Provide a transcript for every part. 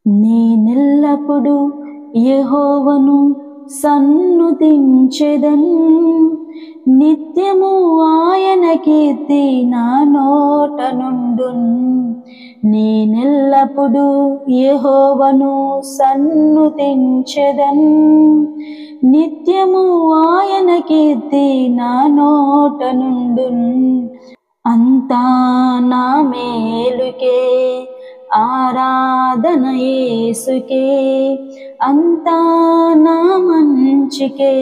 నేనెల్లప్పుడు యెహోవాను సన్నుతించెదన్, నిత్యము ఆయన కీర్తి నా నోట నుండున్. నేనెల్లప్పుడు యెహోవాను సన్నుతించెదన్, నిత్యము ఆయన కీర్తి నా నోట నుండున్. అంతా నా మేలుకే ఆరాధన యేసుకే, అంతా నా మంచికే.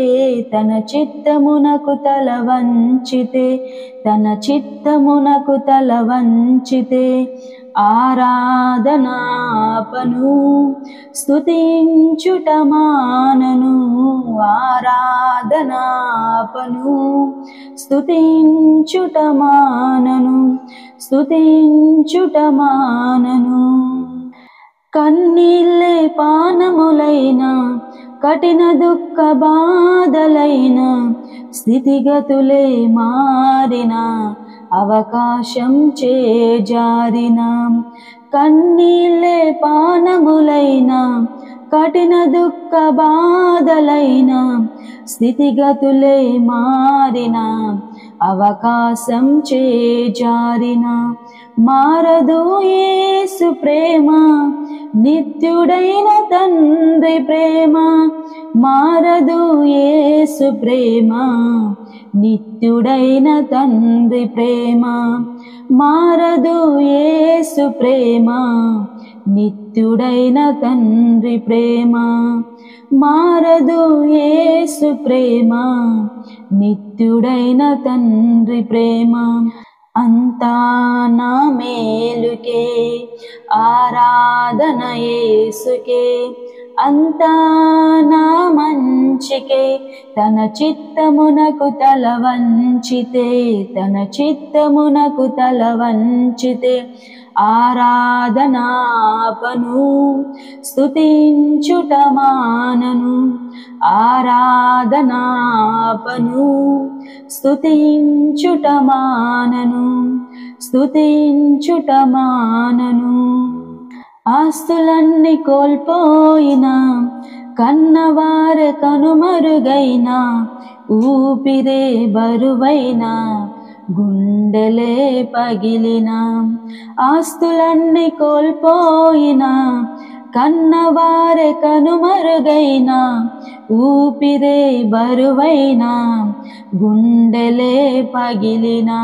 తన చిత్తమునకు తల వంచితే, తన చిత్తమునకు తల వంచితే ఆరాధనాపను, స్తుతించుట మానను. ఆరాధనాపను, స్తుతించుట మానను, స్తుతించుట మానను. కన్నీళ్ళే పానములైన, కఠిన దుఃఖ బాధలైన, స్థితిగతులే మారిన, అవకాశం చేజారిన. కన్నీళ్ళే పానములైన, కఠిన దుఃఖ బాధలైన, స్థితిగతులే మారిన, అవకాశం చేజారిన. మారదు యేసు ప్రేమ, నిత్యుడైన తండ్రి ప్రేమ. మారదు యేసు ప్రేమ, నిత్యుడైన తండ్రి ప్రేమ. మారదు యేసు ప్రేమ, నిత్యుడైన తండ్రి ప్రేమ. మారదు యేసు ప్రేమ, నిత్యుడైన తండ్రి ప్రేమ. అంతా నా మేలుకే ఆరాధన యేసుకే, అంతా నా మంచికే. తన చిత్తమునకు తల వంచితే, తన చిత్తమునకు తల వంచితే ఆరాధనాపను, స్తుతించుట మానను. ఆరాధనాపను, స్తుతించుట మానను, స్తుతించుట మానను. ఆస్తులన్నీ కోల్పోయినా, కన్నవారే కనుమరుగైనా, ఊపిరే బరువైనా, గుండెలే పగిలినా. ఆస్తులన్నీ కోల్పోయినా, కన్నవారే కనుమరుగైనా, ఊపిరే బరువైనా, గుండెలే పగిలినా.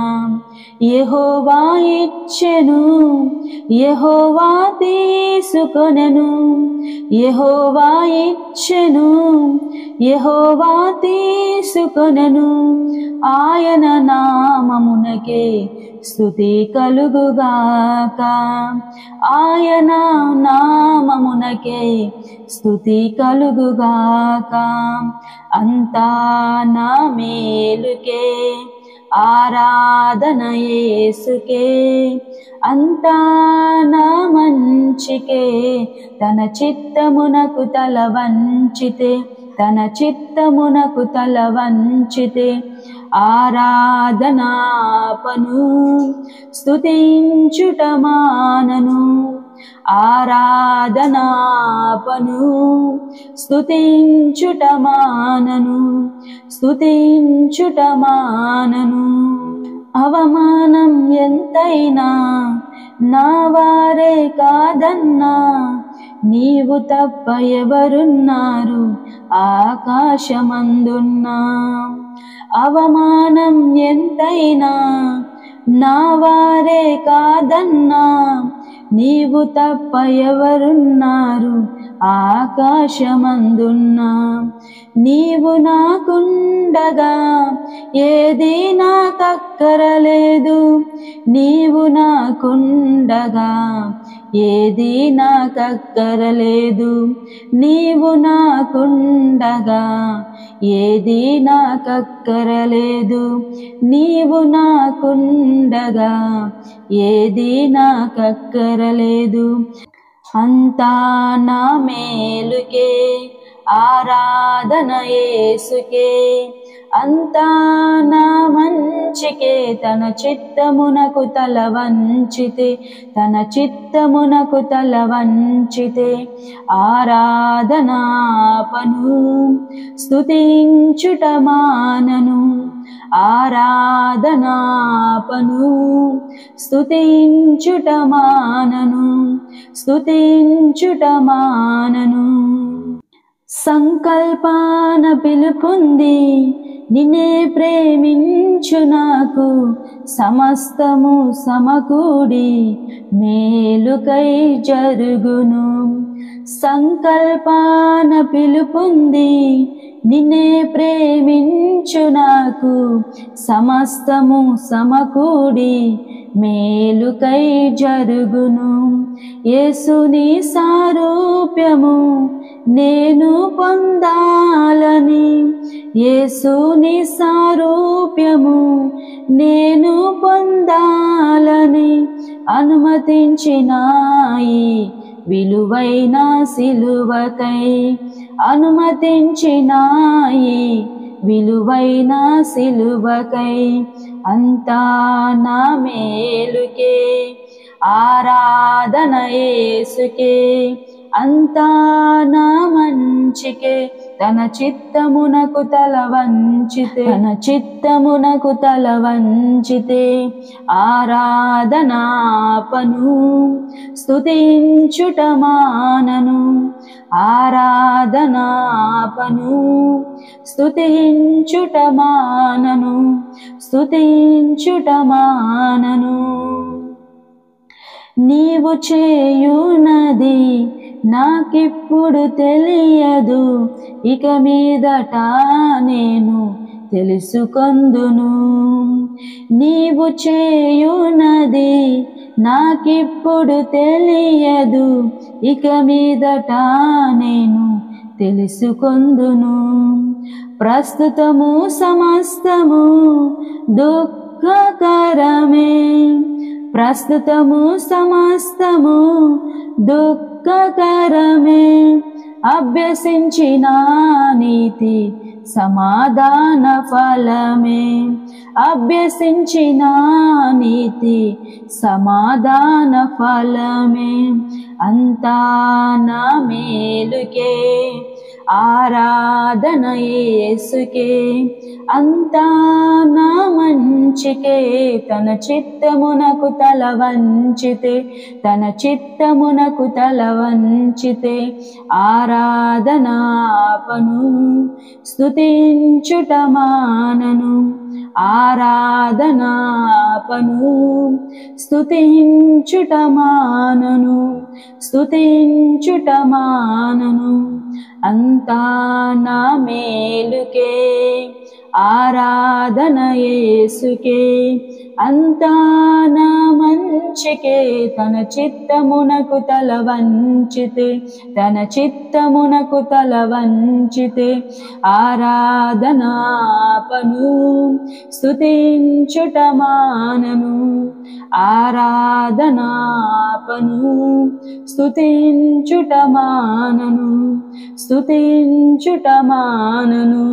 యెహోవా ఇచ్చెను, యెహోవా తీసుకొనెను. యెహోవా ఇచ్చెను, యెహోవా తీసుకొనెను. ఆయన నామమునకే స్తుతి కలుగుగాక. ఆయన నామమునకే స్తుతి కలుగుగాక. అంతా నా మేలుకే ఆరాధన యేసుకే, అంతా నా మంచికే. తన చిత్తమునకు తల వంచితే, తన చిత్తమునకు తల వంచితే ఆరాధనాపను, స్తుతించుట మానను. ఆరాధనాపను, స్తుతించుట మానను, స్తుతించుట మానను. అవమానం ఎంతైనా నా వారే కాదన్నా, నీవు తప్ప ఎవరున్నారు ఆకాశమందున్నా. అవమానం ఎంతైనా నా వారే కాదన్నా, నీవు తప్ప ఎవరున్నారు ఆకాశమందున్నా. నీవు నాకుండగా ఏది నాకక్కరలేదు, నీవు నాకుండగా ఏది నాకక్కరలేదు. నీవు నాకుండగా ఏది నాకక్కరలేదు. నీవు నాకుండగా ఏది నాకక్కరలేదు. అంతా నా మేలుకే ఆరాధన యేసుకే, అంతా నా మంచికే తన చిత్తమునకు తల వంచితే తన చిత్తమునకు తల వంచితే ఆరాధనాపను స్తుతించుట మానను ఆరాధనాపను స్తుతించుట మానను స్తుతించుట మానను సంకల్పాన పిలుపుంది నిన్నే ప్రేమించు నాకు సమస్తము సమకూడి మేలుకై జరుగును సంకల్పాన పిలుపుంది నిన్నే ప్రేమించు నాకు సమస్తము సమకూడి మేలుకై జరుగును యేసుని సారూప్యము నేను పొందాలని యేసుని సారూప్యము నేను పొందాలని అనుమతించినాయి విలువైన సిలువకై అనుమతించినాయి విలువైన సిలువకై అంతా నా మేలుకే ఆరాధన యేసుకే అంతా నా మంచికే తన చిత్తమునకు తల వంచితే తన చిత్తమునకు తల వంచితే ఆరాధనాపను స్తుతించుట మానను ఆరాధనాపను స్తుతించుట మానను స్తుతించుట మానను నీవు చేయునది నాకిప్పుడు తెలియదు ఇక మీదట నేను తెలుసుకొందును నీవు చేయునది నాకిప్పుడు తెలియదు ఇక మీదట నేను తెలుసుకొందును ప్రస్తుతము సమస్తము దుఃఖకరమే ప్రస్తుతము సమస్తము దుఃఖకరమే అభ్యసించిన నీతి సమాధాన ఫలమే అభ్యసించిన నీతి సమాధాన ఫలమే అంతా నా మేలుకే ఆరాధన యేసుకే అంతా నా మంచికే తన చిత్తమునకు తల వంచితే తన చిత్తమునకు తల వంచితే ఆరాధనాపను స్తుతించుట మానను ఆరాధనాపను స్తుతించుట మానను స్తుతించుట మానను అంతా నా మేలుకే ఆరాధన యేసుకే అంతా నా మంచికే తన చిత్తమునకు తల వంచితే తన చిత్తమునకు తల వంచితే ఆరాధనాపను స్తుతించుట మానను ఆరాధనాపను స్తుతించుట మానను స్తుతించుట మానను